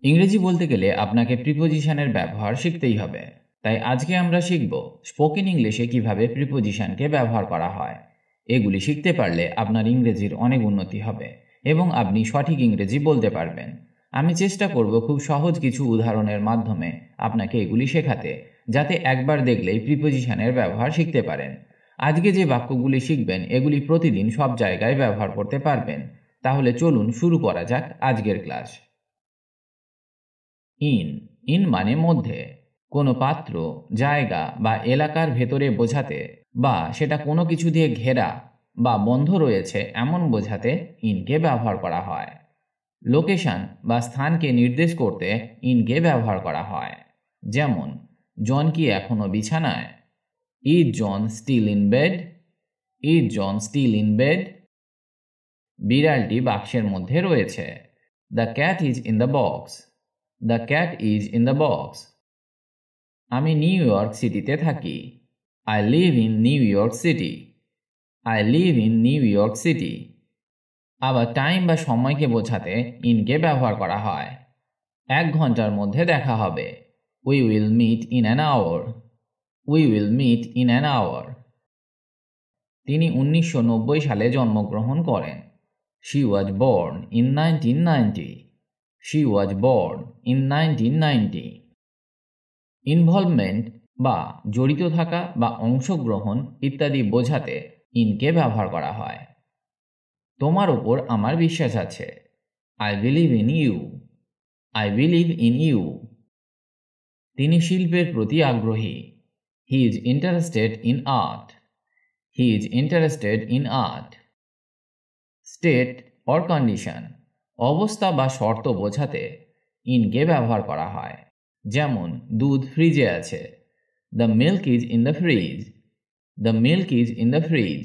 ইংরেজি বলতে গেলে আপনাকে প্রিপোজিশনের ব্যবহার শিখতেই হবে। তাই আজকে আমরা শিখব স্পোকেন ইংলিশে কিভাবে প্রিপোজিশনকে ব্যবহার করা হয়। এগুলি শিখতে পারলে আপনার ইংরেজির অনেক উন্নতি হবে এবং আপনি সঠিক ইংরেজি বলতে পারবেন। আমি চেষ্টা করব খুব সহজ কিছু উদাহরণের মাধ্যমে আপনাকে এগুলি শেখাতে, যাতে একবার দেখলেই প্রিপোজিশনের ব্যবহার শিখতে পারেন। আজকে যে বাক্যগুলি শিখবেন এগুলি প্রতিদিন সব জায়গায় ব্যবহার করতে পারবেন। তাহলে চলুন শুরু করা যাক আজকের ক্লাস। ইন ইন মানে মধ্যে, কোনো পাত্র, জায়গা বা এলাকার ভেতরে বোঝাতে, বা সেটা কোনো কিছু দিয়ে ঘেরা বা বন্ধ রয়েছে এমন বোঝাতে ইনকে ব্যবহার করা হয়। লোকেশন বা স্থানকে নির্দেশ করতে ইনকে ব্যবহার করা হয়। যেমন, জন কি এখনো বিছানায়? Is John still in bed? Is John still in bed? বিড়ালটি বাক্সের মধ্যে রয়েছে। The cat is in the box. The cat is in the box. আমি নিউ ইয়র্ক সিটিতে থাকি। I live in New York City. I live in New York City. আবার time বা সময়কে বোঝাতে ইনকে ব্যবহার করা হয়। 1 ঘন্টার মধ্যে দেখা হবে। We will meet in an hour. We will meet in an hour. তিনি 1990 সালে জন্মগ্রহণ করেন। She was born in 1990। She was born in 1990। Involvement বা জড়িত থাকা বা অংশগ্রহণ ইত্যাদি বোঝাতে ইনকে ব্যবহার করা হয়। তোমার ওপর আমার বিশ্বাস আছে। I believe in you. I believe in you. তিনি শিল্পের প্রতি আগ্রহী। He is interested in art. He is interested in art. State or condition, অবস্থা বা শর্ত বোঝাতে ইনকে ব্যবহার করা হয়। যেমন, দুধ ফ্রিজে আছে। The milk is in the fridge. The milk is in the fridge.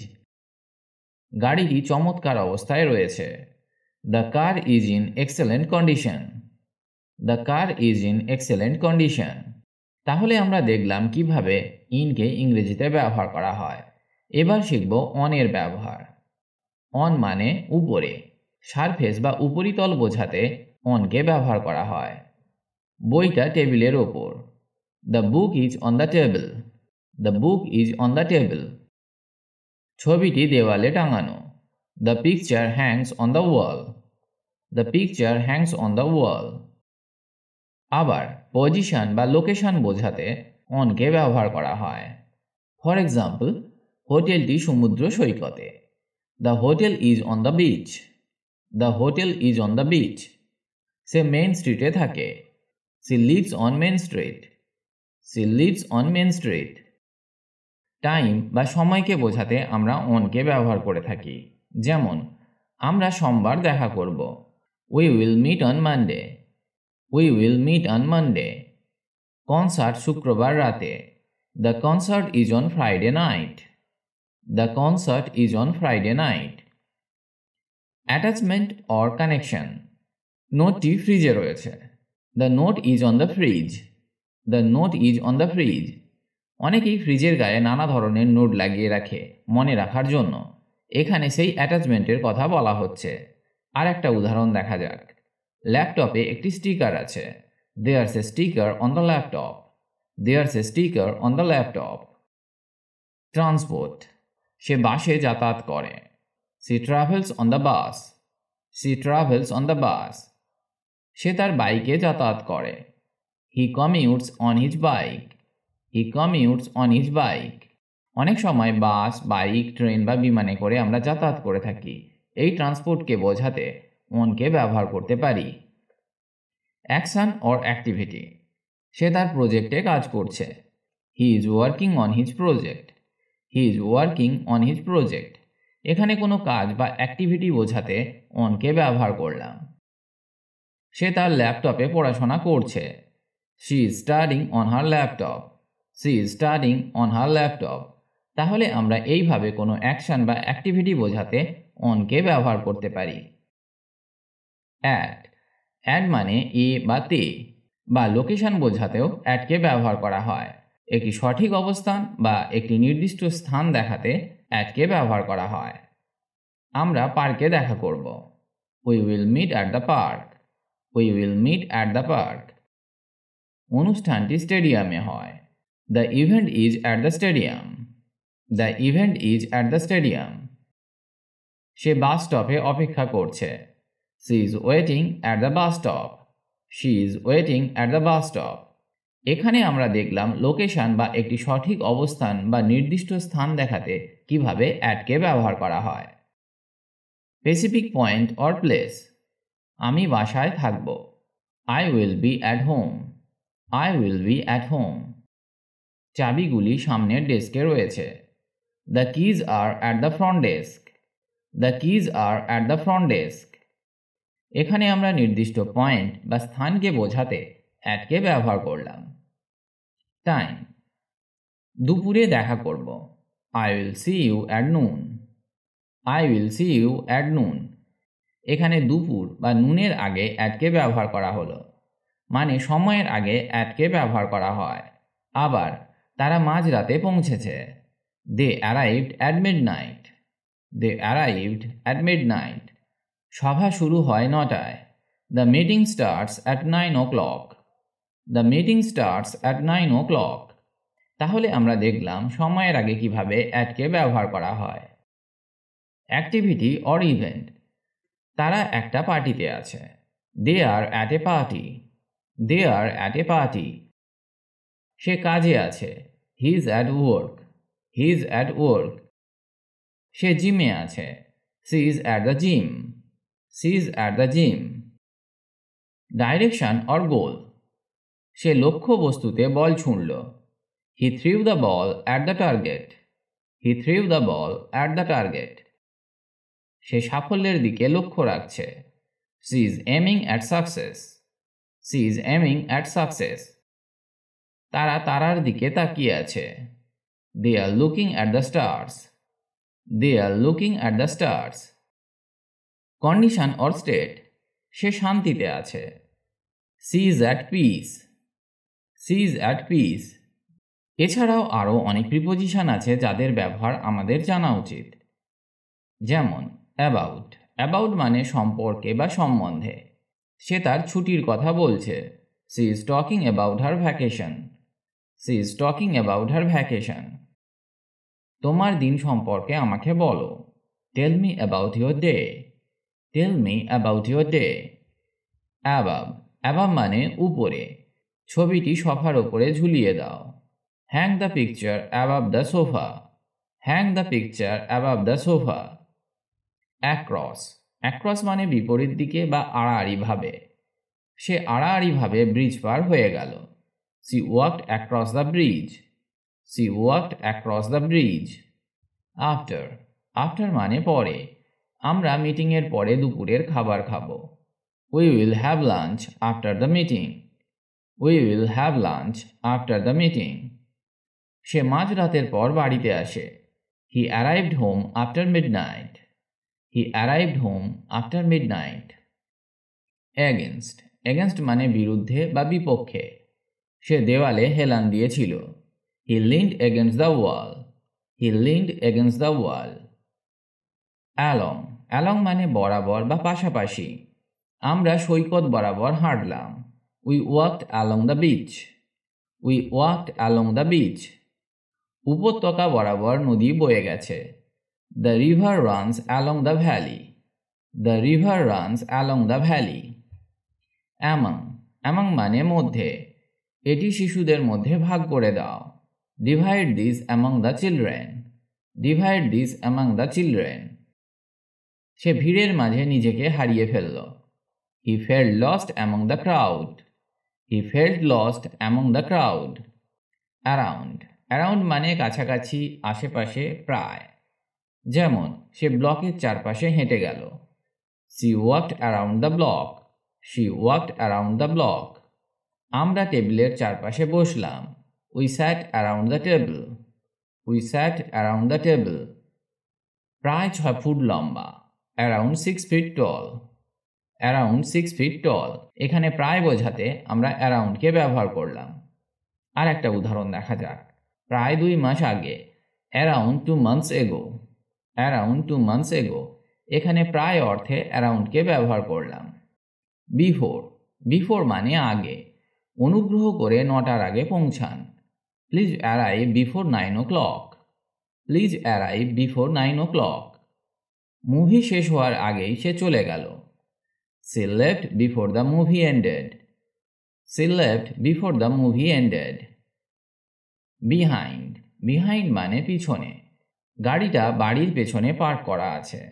গাড়িটি চমৎকার অবস্থায় রয়েছে। The car is in excellent condition. The car is in excellent condition. তাহলে আমরা দেখলাম কিভাবে ইনকে ইংরেজিতে ব্যবহার করা হয়। এবার শিখব অনের ব্যবহার। অন মানে উপরে, সারফেস বা উপরিতল বোঝাতে অনকে ব্যবহার করা হয়। বইটা টেবিলের ওপর। The book is on the table. The book is on the table. ছবিটি দেওয়ালে টাঙানো। The picture hangs on the wall. The picture hangs on the wall. আবার পজিশন বা লোকেশন বোঝাতে অনকে ব্যবহার করা হয়। ফর এক্সাম্পল, হোটেলটি সমুদ্র সৈকতে। The hotel is on the beach. The hotel is on the beach. সে মেন স্ট্রিটে থাকে। She lives on main street. She lives on main street. Time বা সময়কে বোঝাতে আমরা অনকে ব্যবহার করে থাকি। যেমন, আমরা সোমবার দেখা করব। We will meet on Monday. We will meet on Monday. Concert শুক্রবার রাতে। The concert is on Friday night. The concert is on Friday night. Attachment or connection, নোটটি ফ্রিজে রয়েছে। The note is on the fridge. The note is on the fridge. অনেকেই ফ্রিজের গায়ে নানা ধরনের নোট লাগিয়ে রাখে মনে রাখার জন্য। এখানে সেই অ্যাটাচমেন্টের কথা বলা হচ্ছে। আর একটা উদাহরণ দেখা যাক। ল্যাপটপে একটি স্টিকার আছে। There's a sticker on the laptop. There's a sticker on the laptop. Transport, সে বাসে যাতায়াত করে। She travels on the bus. She travels on the bus. সে তার বাইকে যাতায়াত করে। He commutes on his bike. He commutes on his bike. অনেক সময় বাস, বাইক, ট্রেন বা বিমানে করে আমরা যাতায়াত করে থাকি। এই ট্রান্সপোর্টকে বোঝাতে অনকে ব্যবহার করতে পারি। অ্যাকশন অর অ্যাক্টিভিটি, সে তার প্রজেক্টে কাজ করছে। He is working on his project. He is working on his project. এখানে কোনো কাজ বা অ্যাক্টিভিটি বোঝাতে অনকে ব্যবহার করলাম। সে তার ল্যাপটপে পড়াশোনা করছে। She is studying on her laptop. She is studying on her laptop. তাহলে আমরা এইভাবে কোনো অ্যাকশন বা অ্যাক্টিভিটি বোঝাতে অনকে ব্যবহার করতে পারি। অ্যাট, অ্যাট মানে এ বা তে, বা লোকেশন বোঝাতেও অ্যাটকে ব্যবহার করা হয়। একটি সঠিক অবস্থান বা একটি নির্দিষ্ট স্থান দেখাতে অ্যাটকে ব্যবহার করা হয়। আমরা পার্কে দেখা করব। We will meet at the park. We will meet at the park. অনুষ্ঠানটি স্টেডিয়ামে হয়। The event is at the stadium. The event is at the stadium. সে বাস স্টপে অপেক্ষা করছে। She is waiting at the bus stop. She is waiting at the bus stop. এখানে আমরা দেখলাম location বা একটি সঠিক অবস্থান বা নির্দিষ্ট স্থান দেখাতে কিভাবে অ্যাটকে ব্যবহার করা হয়। Specific point or place. আমি বাসায় থাকব। I will be at home. I will be at home. চাবিগুলি সামনের ডেস্কে রয়েছে। The keys are at the front desk. The keys are at the front desk. এখানে আমরা নির্দিষ্ট পয়েন্ট বা স্থানকে বোঝাতে অ্যাটকে ব্যবহার করলাম। টাইম। দুপুরে দেখা করব। I will see you at noon. I will see you at noon. এখানে দুপুর বা নুনের আগে অ্যাটকে ব্যবহার করা হলো, মানে সময়ের আগে অ্যাটকে ব্যবহার করা হয়। আবার তারা মাঝরাতে পৌঁছেছে। They arrived at midnight. They arrived at midnight. সভা শুরু হয় 9টায়। The meeting starts at 9 o'clock. The meeting starts at 9 o'clock. তাহলে আমরা দেখলাম সময়ের আগে কিভাবে অ্যাটকে ব্যবহার করা হয়। Activity or event. তারা একটা পার্টিতে আছে। They are at a party. They are at a party. সে কাজে আছে। He is at work. He is at work. সে জিমে আছে। She is at the gym. She is at the gym. Direction or goal. সে লক্ষ্য বস্তুতে বল ছুঁড়ল। He threw the ball at the target. He threw the ball at the target. সে সাফল্যের দিকে লক্ষ্য রাখছে। She is aiming at success. She is aiming at success. তারা তারার দিকে তাকিয়ে আছে। They are looking at the stars. They are looking at the stars. Condition or state. সে শান্তিতে আছে। She is at peace. She is at peace. এছাড়াও আরও অনেক প্রিপোজিশন আছে যাদের ব্যবহার আমাদের জানা উচিত। যেমন অ্যাবাউট। অ্যাবাউট মানে সম্পর্কে বা সম্বন্ধে। সে তার ছুটির কথা বলছে। She is talking about her vacation. She is talking about her vacation. তোমার দিন সম্পর্কে আমাকে বলো। Tell me about your day. Tell me about your day. Above. Above মানে উপরে। ছবিটি সোফার উপরে ঝুলিয়ে দাও। Hang the picture above the sofa. Hang the picture above the sofa. Across. Across মানে বিপরীত দিকে বা আড়াআড়িভাবে। সে আড়াআড়িভাবে ব্রিজ পার হয়ে গেল। She walked across the bridge. She walked across the bridge. After. After মানে পরে। আমরা মিটিংয়ের পরে দুপুরের খাবার খাবো। We will have lunch after the meeting. We will have lunch after the meeting. সে মাঝরাতের পর বাড়িতে আসে। He arrived home after midnight. He arrived home after midnight. Against. Against মানে বিরুদ্ধে বা বিপক্ষে। সে দেওয়ালে হেলান দিয়েছিল। He leaned against the wall. He leaned against the wall. Along. Along মানে বরাবর বা পাশাপাশি। আমরা সৈকত বরাবর হাঁটলাম। We walked along the beach. We walked along the beach. উপত্যকা বরাবর নদী বয়ে গেছে। The river runs along the valley. The river runs along the valley. Among. Among মানে মধ্যে। এটি শিশুদের মধ্যে ভাগ করে দাও। Divide this among the children. Divide this among the children. সে ভিড়ের মাঝে নিজেকে হারিয়ে ফেলল। He felt lost among the crowd. He felt lost among the crowd. Around. Around মানে কাছাকাছি, আশেপাশে, প্রায়। যেমন সে ব্লকের চারপাশে হেঁটে গেল। She walked around the block. She walked around the block. আমরা টেবিলের চারপাশে বসলাম। We sat around the table. We sat around the table. প্রায় 6 ফুট লম্বা। Around 6 feet tall. Around 6 feet tall. এখানে প্রায় বোঝাতে আমরা অ্যারাউন্ডকে ব্যবহার করলাম। আর একটা উদাহরণ দেখা যাক। প্রায় 2 মাস আগে। Around 2 months ago. Around 2 months ago. এখানে প্রায় অর্থে অ্যারাউন্ডকে ব্যবহার করলাম। Before. বিফোর মানে আগে, অনুগ্রহ করে 9টার আগে পৌঁছান। Please arrive before 9 o'clock। Please arrive before 9 o'clock। Movie শেষ হওয়ার আগেই সে চলে গেল। She left before the movie ended. She left before the movie ended. Behind, behind মানে পিছনে, গাড়িটা বাড়ির পেছনে পার্ক করা আছে।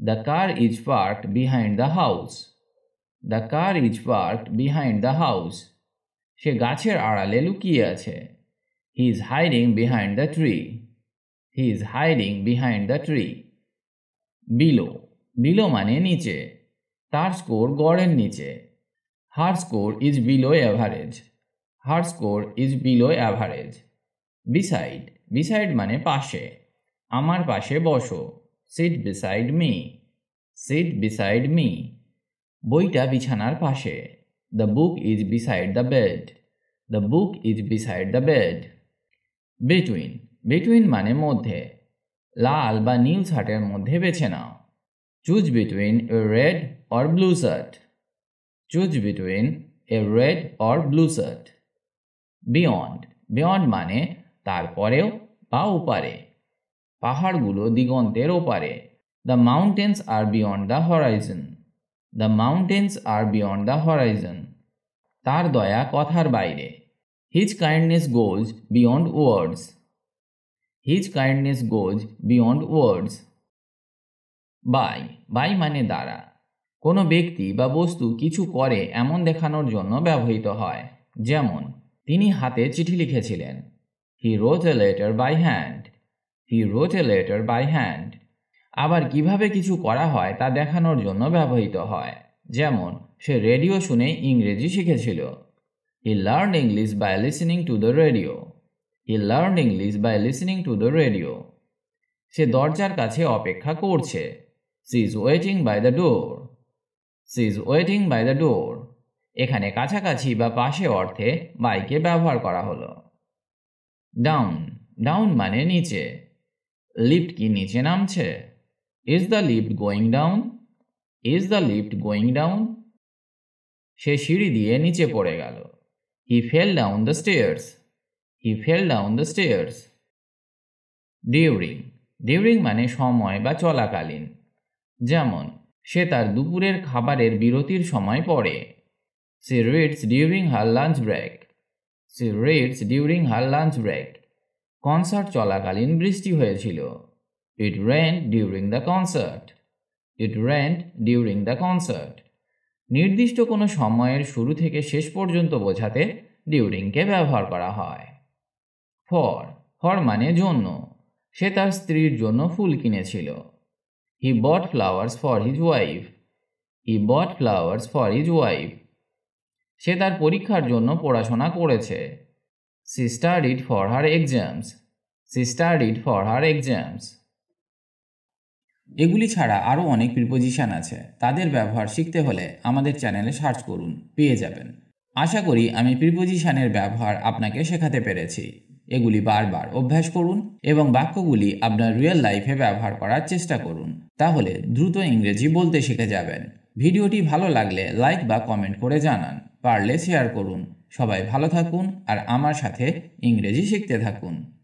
The car is parked behind the house. The car is parked behind the house. সে গাছের আড়ালে লুকিয়ে আছে। He is hiding behind the tree. He is hiding behind the tree. Below, below মানে নিচে, তার স্কোর গড়ের নিচে। Her score is below average. Her score is below average. Beside, beside মানে পাশে, আমার পাশে বসো। Sit beside me. Sit beside me. বইটা বিছানার পাশে। The book is beside the bed. The book is beside the bed. Between, between মানে মধ্যে, লাল বা নীল শার্টের মধ্যে বেছে নাও। Choose between a red or blue shirt. Choose between a red or blue shirt. Beyond, beyond মানে তারপরেও বা ওপারে, পাহাড়গুলো দিগন্তের ওপারে। The mountains are beyond the horizon. The mountains are beyond the horizon. তার দয়া কথার বাইরে। His kindness goes beyond words. His kindness goes beyond words. By, by মানে দ্বারা, কোনো ব্যক্তি বা বস্তু কিছু করে এমন দেখানোর জন্য ব্যবহৃত হয়। যেমন, তিনি হাতে চিঠি লিখেছিলেন। He wrote a letter by hand. He wrote a letter by hand. আবার কিভাবে কিছু করা হয় তা দেখানোর জন্য ব্যবহৃত হয়। যেমন, সে রেডিও শুনে ইংরেজি শিখেছিল। He learned English by listening to the radio. He learned English by listening to the radio. সে দরজার কাছে অপেক্ষা করছে। She is waiting by the door. She is waiting by the door. এখানে কাছাকাছি বা পাশে অর্থে বাইকে ব্যবহার করা হলো। ডাউন, ডাউন মানে নিচে, লিফট কি নিচে নামছে? Is the lift going down? Is the lift going down? সে সিঁড়ি দিয়ে নিচে পড়ে গেল। He fell down the stairs. He fell down the stairs. During, during মানে সময় বা চলাকালীন। যেমন, সে তার দুপুরের খাবারের বিরতির সময় পড়ে। She reads during her lunch break. She reads during her lunch break. Concert চলাকালীন বৃষ্টি হয়েছিল। It rained during the concert. It rained during the concert. নির্দিষ্ট কোনো সময়ের শুরু থেকে শেষ পর্যন্ত বোঝাতে ডিউরিংকে ব্যবহার করা হয়। ফর, ফর মানে জন্য, সে তার স্ত্রীর জন্য ফুল কিনেছিল। He bought flowers for his wife. He bought flowers for his wife. সে তার পরীক্ষার জন্য পড়াশোনা করেছে। She studied for her exams. She studied for her exams. এগুলি ছাড়া আরও অনেক প্রিপোজিশন আছে, তাদের ব্যবহার শিখতে হলে আমাদের চ্যানেলে সার্চ করুন, পেয়ে যাবেন। আশা করি আমি প্রিপোজিশনের ব্যবহার আপনাকে শেখাতে পেরেছি। এগুলি বারবার অভ্যাস করুন এবং বাক্যগুলি আপনার রিয়েল লাইফে ব্যবহার করার চেষ্টা করুন, তাহলে দ্রুত ইংরেজি বলতে শিখে যাবেন। ভিডিওটি ভালো লাগলে লাইক বা কমেন্ট করে জানান, পারলে শেয়ার করুন। সবাই ভালো থাকুন আর আমার সাথে ইংরেজি শিখতে থাকুন।